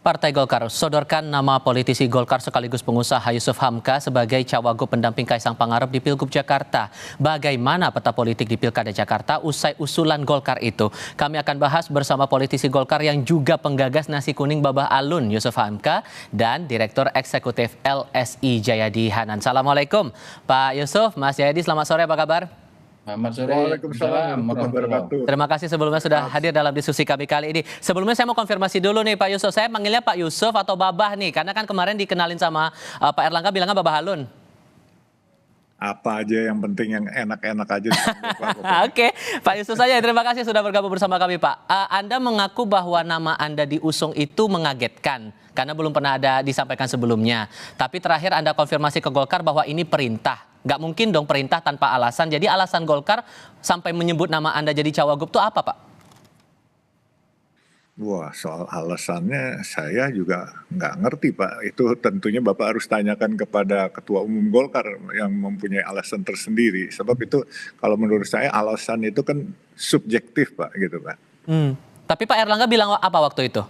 Partai Golkar sodorkan nama politisi Golkar sekaligus pengusaha Yusuf Hamka sebagai cawagup pendamping Kaisang Pangarep di Pilgub Jakarta. Bagaimana peta politik di Pilkada Jakarta usai usulan Golkar itu? Kami akan bahas bersama politisi Golkar yang juga penggagas nasi kuning Babah Alun, Yusuf Hamka, dan Direktur Eksekutif LSI Jayadi Hanan. Assalamualaikum Pak Yusuf, Mas Jayadi, selamat sore, apa kabar? Selamat sore. Waalaikumsalam warahmatullahi wabarakatuh. Terima kasih sebelumnya sudah hadir dalam diskusi kami kali ini. Sebelumnya saya mau konfirmasi dulu nih Pak Yusuf. Saya manggilnya Pak Yusuf atau Babah nih? Karena kan kemarin dikenalin sama Pak Erlangga bilangnya Babah Alun. Apa aja yang penting yang enak-enak aja. Oke, Pak Yusuf saja. Terima kasih sudah bergabung bersama kami Pak. Anda mengaku bahwa nama Anda diusung itu mengagetkan. Karena belum pernah ada disampaikan sebelumnya. Tapi terakhir Anda konfirmasi ke Golkar bahwa ini perintah. Nggak mungkin dong perintah tanpa alasan. Jadi alasan Golkar sampai menyebut nama Anda jadi cawagup itu apa Pak? Wah, soal alasannya saya juga nggak ngerti Pak. Itu tentunya Bapak harus tanyakan kepada Ketua Umum Golkar yang mempunyai alasan tersendiri. Sebab itu kalau menurut saya alasan itu kan subjektif Pak, gitu Pak. Tapi Pak Erlangga bilang apa waktu itu?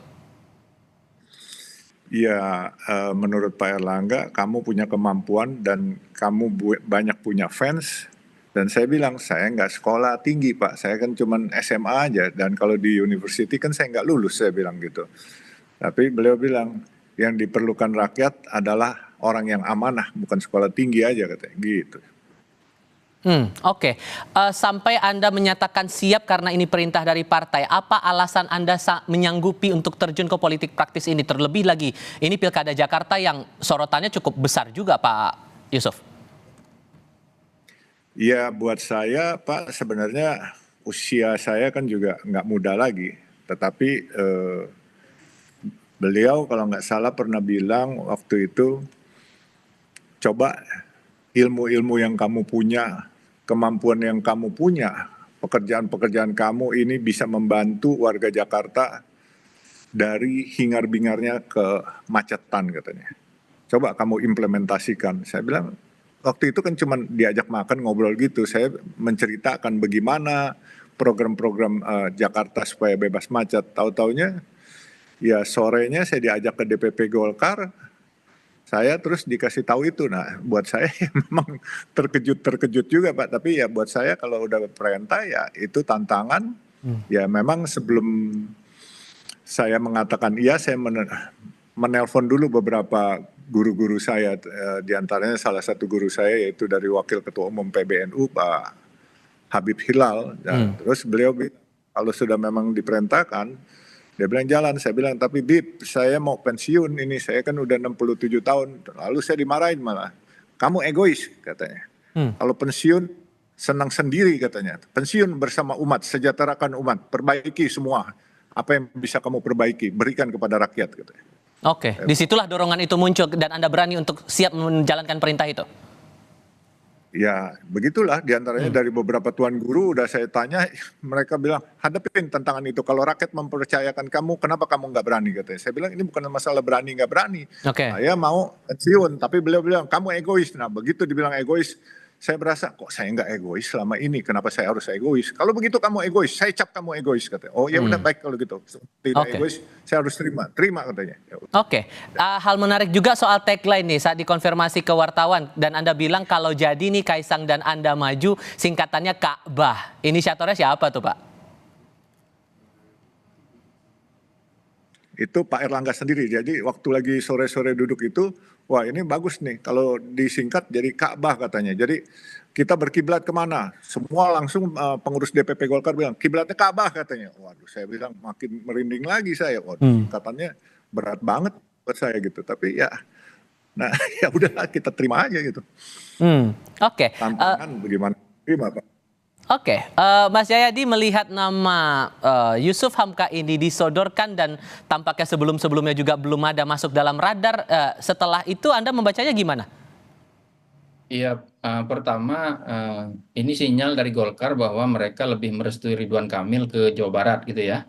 Ya, menurut Pak Erlangga, kamu punya kemampuan dan kamu banyak punya fans. Dan saya bilang, saya nggak sekolah tinggi Pak, saya kan cuman SMA aja. Dan kalau di university kan saya nggak lulus, saya bilang gitu. Tapi beliau bilang, yang diperlukan rakyat adalah orang yang amanah, bukan sekolah tinggi aja katanya, gitu. Oke. Sampai Anda menyatakan siap karena ini perintah dari partai. Apa alasan Anda menyanggupi untuk terjun ke politik praktis ini? Terlebih lagi, ini Pilkada Jakarta yang sorotannya cukup besar juga Pak Yusuf. Ya buat saya Pak, sebenarnya usia saya kan juga nggak muda lagi. Tetapi beliau kalau nggak salah pernah bilang waktu itu, coba ilmu-ilmu yang kamu punya, kemampuan yang kamu punya, pekerjaan-pekerjaan kamu ini bisa membantu warga Jakarta dari hingar-bingarnya ke macetan katanya. Coba kamu implementasikan. Saya bilang, waktu itu kan cuma diajak makan ngobrol gitu. Saya menceritakan bagaimana program-program Jakarta supaya bebas macet. Tahu-taunya ya sorenya saya diajak ke DPP Golkar. Saya terus dikasih tahu itu. Nah, buat saya memang terkejut juga Pak. Tapi ya buat saya kalau udah perintah ya itu tantangan. Ya memang sebelum saya mengatakan iya, saya menelpon dulu beberapa guru-guru saya. Diantaranya salah satu guru saya yaitu dari Wakil Ketua Umum PBNU Pak Habib Hilal. Dan terus beliau bilang, kalau sudah memang diperintahkan, dia bilang jalan. Saya bilang, tapi Bib, saya mau pensiun ini, saya kan udah 67 tahun. Lalu saya dimarahin malah, kamu egois katanya. Kalau pensiun senang sendiri katanya. Pensiun bersama umat, sejahterakan umat, perbaiki semua. Apa yang bisa kamu perbaiki, berikan kepada rakyat katanya. Oke, disitulah dorongan itu muncul dan Anda berani untuk siap menjalankan perintah itu? Ya begitulah, diantaranya dari beberapa tuan guru udah saya tanya, mereka bilang hadapin tantangan itu. Kalau rakyat mempercayakan kamu, kenapa kamu nggak berani katanya. Saya bilang ini bukan masalah berani nggak berani. Saya mau pensiun, tapi beliau bilang kamu egois. Nah begitu dibilang egois, saya berasa kok saya nggak egois selama ini. Kenapa saya harus egois? Kalau begitu kamu egois, saya cap kamu egois katanya. Oh ya udah baik kalau gitu. Tidak egois, saya harus terima katanya. Oke, hal menarik juga soal tagline nih saat dikonfirmasi ke wartawan dan Anda bilang kalau jadi nih Kaisang dan Anda maju singkatannya Ka'bah. Inisiatornya siapa tuh Pak? Itu Pak Erlangga sendiri. Jadi waktu lagi sore-sore duduk itu, wah ini bagus nih kalau disingkat jadi Ka'bah katanya. Jadi kita berkiblat kemana? Semua langsung pengurus DPP Golkar bilang kiblatnya Ka'bah katanya. Waduh, saya bilang makin merinding lagi saya. Waduh, katanya berat banget buat saya gitu. Tapi ya, nah ya udahlah kita terima aja gitu. Oke. Tantangan bagaimana? Terima Pak. Oke, Mas Jayadi melihat nama Yusuf Hamka ini disodorkan dan tampaknya sebelum-sebelumnya juga belum ada masuk dalam radar. Setelah itu Anda membacanya gimana? Iya, pertama ini sinyal dari Golkar bahwa mereka lebih merestui Ridwan Kamil ke Jawa Barat gitu ya.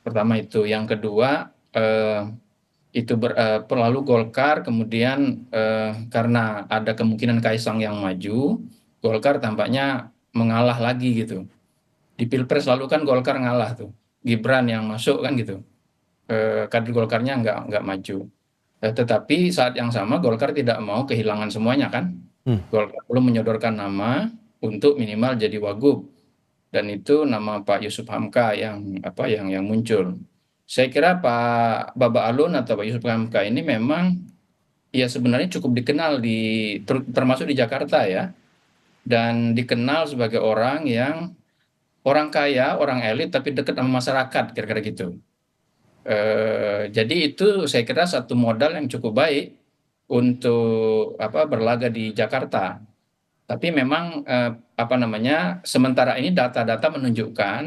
Pertama itu, yang kedua itu lalu Golkar kemudian karena ada kemungkinan Kaisang yang maju, Golkar tampaknya mengalah lagi gitu. Di Pilpres lalu kan Golkar ngalah tuh, Gibran yang masuk kan gitu. kader Golkarnya nggak maju. Tetapi saat yang sama Golkar tidak mau kehilangan semuanya kan. Golkar belum menyodorkan nama untuk minimal jadi wagub, dan itu nama Pak Yusuf Hamka yang muncul. Saya kira Pak Baba Alun atau Pak Yusuf Hamka ini memang ya sebenarnya cukup dikenal termasuk di Jakarta ya, dan dikenal sebagai orang kaya, orang elit tapi dekat sama masyarakat, kira-kira gitu. Jadi itu saya kira satu modal yang cukup baik untuk berlaga di Jakarta. Tapi memang sementara ini data-data menunjukkan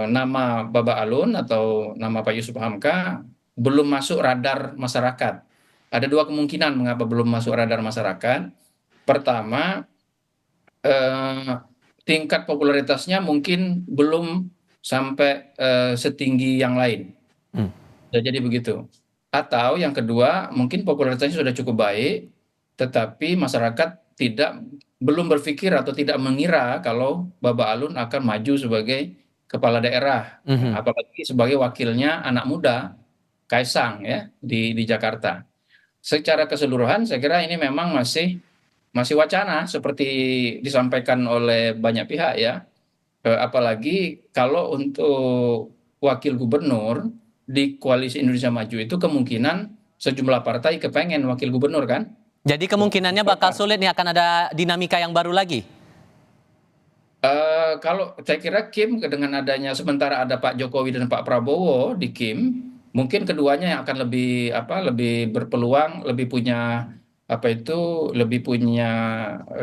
nama Baba Alun atau nama Pak Yusuf Hamka belum masuk radar masyarakat. Ada dua kemungkinan mengapa belum masuk radar masyarakat. Pertama, tingkat popularitasnya mungkin belum sampai setinggi yang lain. Jadi begitu. Atau yang kedua, mungkin popularitasnya sudah cukup baik, tetapi masyarakat belum berpikir atau tidak mengira kalau Baba Alun akan maju sebagai kepala daerah, apalagi sebagai wakilnya anak muda Kaisang ya di Jakarta. Secara keseluruhan, saya kira ini memang masih wacana seperti disampaikan oleh banyak pihak ya. Apalagi kalau untuk wakil gubernur di Koalisi Indonesia Maju itu kemungkinan sejumlah partai kepengen wakil gubernur kan. Jadi kemungkinannya bakal sulit nih, akan ada dinamika yang baru lagi. Kalau saya kira Kim dengan adanya sementara ada Pak Jokowi dan Pak Prabowo di Kim, mungkin keduanya yang akan lebih berpeluang, lebih punya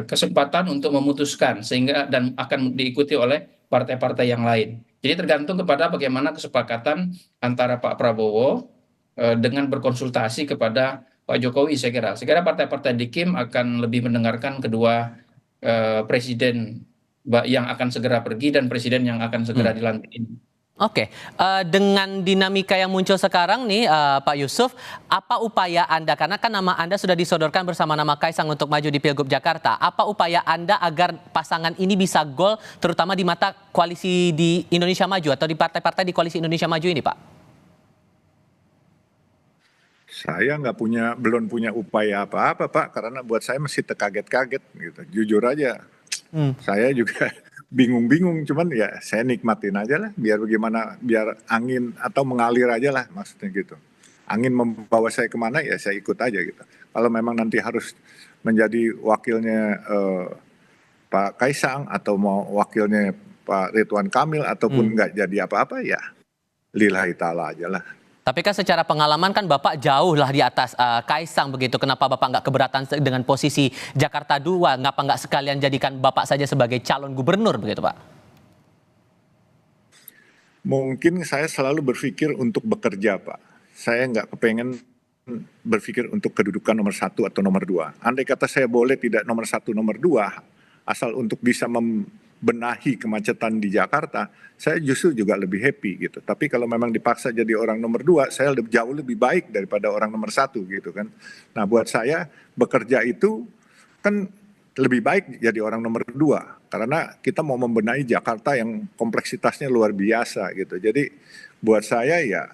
kesempatan untuk memutuskan sehingga dan akan diikuti oleh partai-partai yang lain. Jadi tergantung kepada bagaimana kesepakatan antara Pak Prabowo dengan berkonsultasi kepada Pak Jokowi. Saya kira partai-partai di Kim akan lebih mendengarkan kedua presiden yang akan segera pergi dan presiden yang akan segera dilantik. Oke, dengan dinamika yang muncul sekarang nih Pak Yusuf, apa upaya Anda, karena kan nama Anda sudah disodorkan bersama nama Kaisang untuk maju di Pilgub Jakarta, apa upaya Anda agar pasangan ini bisa gol terutama di mata koalisi di Indonesia Maju atau di partai-partai di koalisi Indonesia Maju ini Pak? Saya belum punya upaya apa-apa Pak, karena buat saya masih terkaget-kaget gitu. Jujur aja, saya juga bingung-bingung, cuman ya saya nikmatin aja lah, biar angin atau mengalir aja lah maksudnya gitu. Angin membawa saya kemana ya saya ikut aja gitu. Kalau memang nanti harus menjadi wakilnya Pak Kaisang atau mau wakilnya Pak Ridwan Kamil ataupun nggak jadi apa-apa ya lillahi ta'ala aja lah. Tapi kan secara pengalaman kan Bapak jauh lah di atas Kaisang begitu. Kenapa Bapak nggak keberatan dengan posisi Jakarta 2? Ngapa nggak sekalian jadikan Bapak saja sebagai calon gubernur begitu Pak? Mungkin saya selalu berpikir untuk bekerja Pak. Saya nggak kepengen berpikir untuk kedudukan nomor 1 atau nomor 2. Andai kata saya boleh tidak nomor 1, nomor 2, asal untuk bisa membenahi kemacetan di Jakarta, saya justru juga lebih happy gitu. Tapi kalau memang dipaksa jadi orang nomor 2, saya jauh lebih baik daripada orang nomor 1 gitu kan. Nah buat saya bekerja itu kan lebih baik jadi orang nomor 2 karena kita mau membenahi Jakarta yang kompleksitasnya luar biasa gitu. Jadi buat saya ya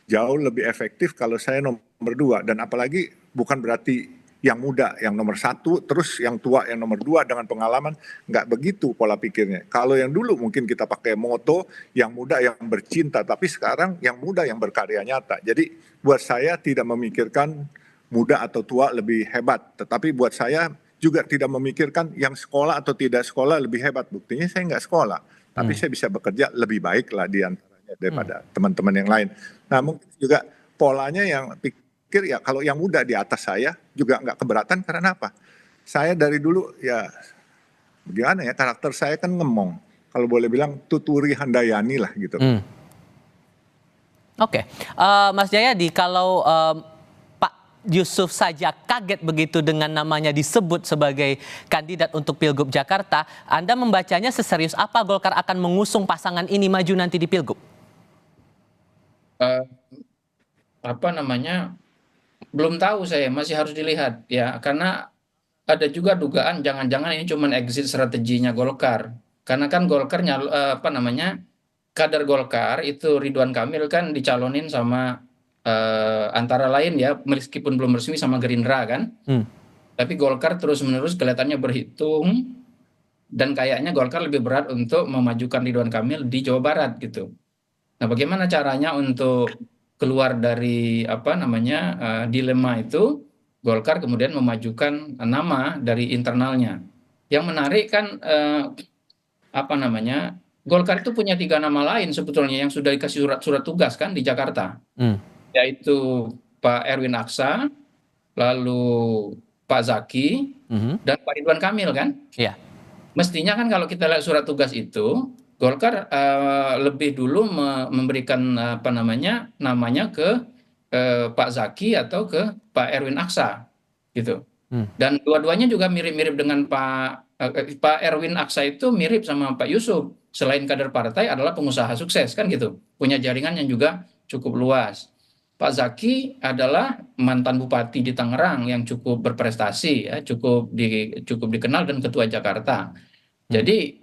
jauh lebih efektif kalau saya nomor 2, dan apalagi bukan berarti yang muda yang nomor 1 terus yang tua yang nomor 2 dengan pengalaman, nggak begitu pola pikirnya. Kalau yang dulu mungkin kita pakai moto yang muda yang bercinta, tapi sekarang yang muda yang berkarya nyata. Jadi buat saya tidak memikirkan muda atau tua lebih hebat, tetapi buat saya juga tidak memikirkan yang sekolah atau tidak sekolah lebih hebat. Buktinya saya nggak sekolah, tapi saya bisa bekerja lebih baik lah di antaranya daripada teman-teman yang lain. Nah mungkin juga polanya yang pikir ya kalau yang muda di atas saya juga nggak keberatan, karena apa? Saya dari dulu ya bagaimana ya, karakter saya kan ngemong. Kalau boleh bilang tuturi handayani lah gitu. Oke, Mas Jayadi, kalau Pak Yusuf saja kaget begitu dengan namanya disebut sebagai kandidat untuk Pilgub Jakarta, Anda membacanya seserius apa Golkar akan mengusung pasangan ini maju nanti di Pilgub? Belum tahu, saya masih harus dilihat ya, karena ada juga dugaan jangan-jangan ini cuma exit strateginya Golkar, karena kan Golkar kader Golkar itu Ridwan Kamil kan dicalonin sama antara lain ya, meskipun belum resmi sama Gerindra kan, tapi Golkar terus-menerus kelihatannya berhitung dan kayaknya Golkar lebih berat untuk memajukan Ridwan Kamil di Jawa Barat gitu. Nah, bagaimana caranya untuk keluar dari dilema itu? Golkar kemudian memajukan nama dari internalnya. Yang menarik kan Golkar itu punya 3 nama lain sebetulnya yang sudah dikasih surat tugas kan di Jakarta, yaitu Pak Erwin Aksa, lalu Pak Zaki, dan Pak Ridwan Kamil kan. Iya. Mestinya kan kalau kita lihat surat tugas itu, Golkar lebih dulu memberikan namanya ke Pak Zaki atau ke Pak Erwin Aksa gitu. Dan dua-duanya juga mirip-mirip dengan Pak Erwin Aksa itu mirip sama Pak Yusuf. Selain kader partai adalah pengusaha sukses kan gitu, punya jaringan yang juga cukup luas. Pak Zaki adalah mantan bupati di Tangerang yang cukup berprestasi, ya, cukup dikenal dan ketua Jakarta. Jadi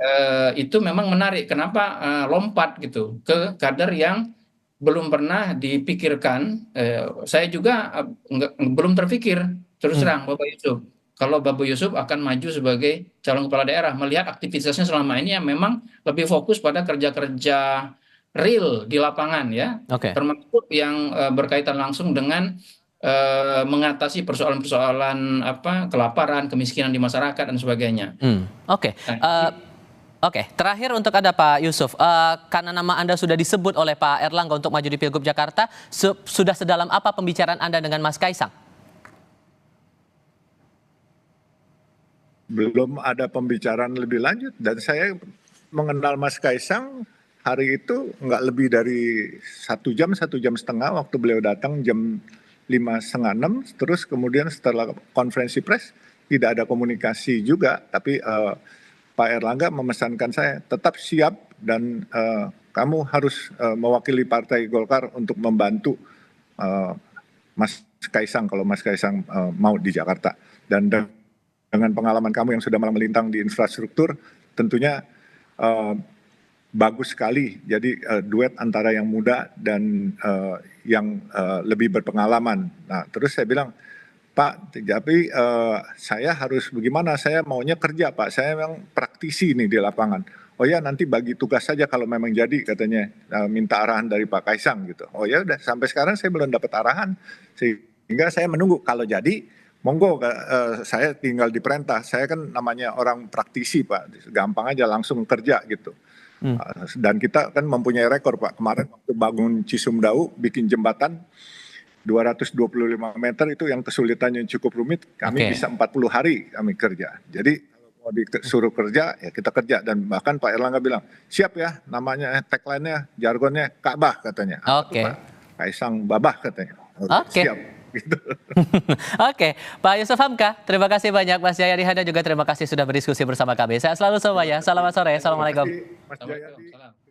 itu memang menarik. Kenapa lompat gitu ke kader yang belum pernah dipikirkan. Saya juga belum terpikir terus terang Bapak Yusuf. Kalau Bapak Yusuf akan maju sebagai calon kepala daerah, melihat aktivitasnya selama ini yang memang lebih fokus pada kerja-kerja real di lapangan ya, termasuk yang berkaitan langsung dengan mengatasi persoalan-persoalan kelaparan, kemiskinan di masyarakat dan sebagainya. Oke, terakhir untuk Anda Pak Yusuf, karena nama Anda sudah disebut oleh Pak Erlangga untuk maju di Pilgub Jakarta, sudah sedalam apa pembicaraan Anda dengan Mas Kaisang? Belum ada pembicaraan lebih lanjut, dan saya mengenal Mas Kaisang hari itu nggak lebih dari 1 jam, 1,5 jam waktu beliau datang jam 5:30, terus kemudian setelah konferensi pers tidak ada komunikasi juga, tapi Pak Erlangga memesankan saya tetap siap dan kamu harus mewakili Partai Golkar untuk membantu Mas Kaisang kalau Mas Kaisang mau di Jakarta. Dan dengan pengalaman kamu yang sudah melintang di infrastruktur, tentunya bagus sekali. Jadi duet antara yang muda dan yang lebih berpengalaman. Nah, terus saya bilang, Pak, tapi saya harus bagaimana? Saya maunya kerja, Pak. Saya memang praktisi nih di lapangan. Oh ya, nanti bagi tugas saja kalau memang jadi, katanya minta arahan dari Pak Kaisang gitu. Oh ya udah, sampai sekarang saya belum dapat arahan, sehingga saya menunggu kalau jadi. Monggo, saya tinggal diperintah. Saya kan namanya orang praktisi, Pak. Gampang aja langsung kerja gitu. Dan kita kan mempunyai rekor, Pak. Kemarin waktu bangun Cisumdawu, bikin jembatan 225 meter itu yang kesulitannya cukup rumit. Kami bisa 40 hari kami kerja. Jadi kalau mau disuruh kerja, ya kita kerja. Dan bahkan Pak Erlangga bilang, siap ya namanya, tagline-nya, jargonnya Ka'bah katanya. Pak Kaisang Babah katanya. Siap. Gitu. Pak Yusuf Hamka, terima kasih banyak. Mas Jayadi Hanan juga terima kasih sudah berdiskusi bersama kami. Sehat selalu semuanya. Selamat sore. Assalamualaikum. Mas Jayadi.